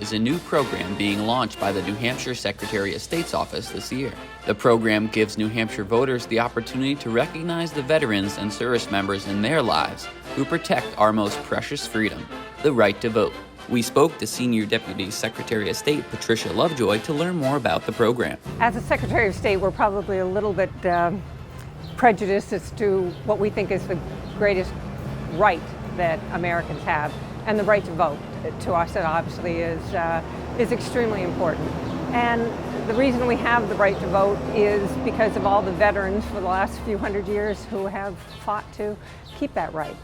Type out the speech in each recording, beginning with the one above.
is a new program being launched by the New Hampshire Secretary of State's office this year. The program gives New Hampshire voters the opportunity to recognize the veterans and service members in their lives who protect our most precious freedom, the right to vote. We spoke to Senior Deputy Secretary of State Patricia Lovejoy to learn more about the program. As a Secretary of State, we're probably a little bit prejudiced as to what we think is the greatest right that Americans have, and the right to vote. To us, it obviously is extremely important. And the reason we have the right to vote is because of all the veterans for the last few hundred years who have fought to keep that right.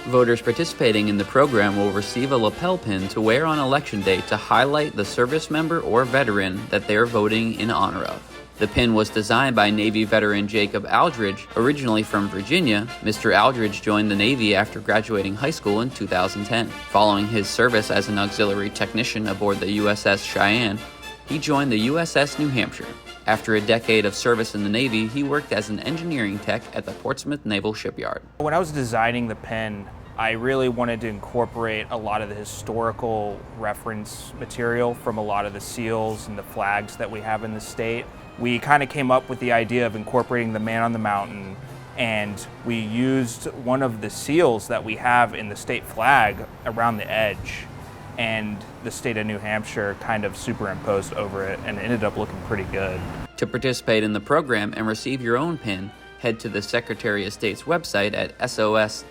Voters participating in the program will receive a lapel pin to wear on Election Day to highlight the service member or veteran that they are voting in honor of. The pin was designed by Navy veteran Jacob Aldridge, originally from Virginia. Mr. Aldridge joined the Navy after graduating high school in 2010. Following his service as an auxiliary technician aboard the USS Cheyenne, he joined the USS New Hampshire. After a decade of service in the Navy, he worked as an engineering tech at the Portsmouth Naval Shipyard. When I was designing the pin, I really wanted to incorporate a lot of the historical reference material from a lot of the seals and the flags that we have in the state. We kind of came up with the idea of incorporating the Man on the Mountain, and we used one of the seals that we have in the state flag around the edge, and the state of New Hampshire kind of superimposed over it, and it ended up looking pretty good. To participate in the program and receive your own pin, head to the Secretary of State's website at sos.nh.gov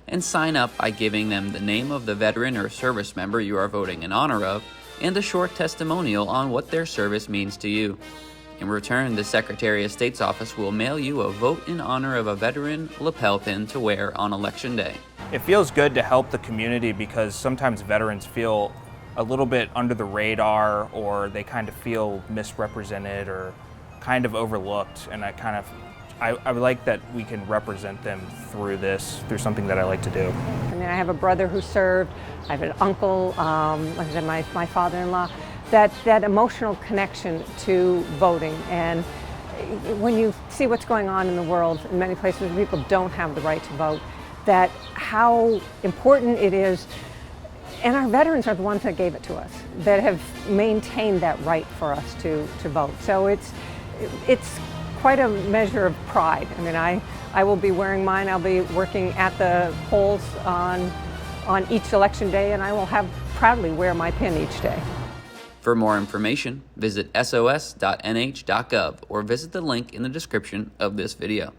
and sign up by giving them the name of the veteran or service member you are voting in honor of and a short testimonial on what their service means to you. In return, the Secretary of State's office will mail you a vote in honor of a veteran lapel pin to wear on Election Day. It feels good to help the community because sometimes veterans feel a little bit under the radar, or they kind of feel misrepresented or kind of overlooked, and I like that we can represent them through something that I like to do. I mean, I have a brother who served, I have an uncle, like I said, my father-in-law, that emotional connection to voting. And when you see what's going on in the world, in many places where people don't have the right to vote, that how important it is. And our veterans are the ones that gave it to us, that have maintained that right for us to vote. So it's quite a measure of pride. I mean, I will be wearing mine. I'll be working at the polls on each election day, and I will proudly wear my pin each day. For more information, visit sos.nh.gov or visit the link in the description of this video.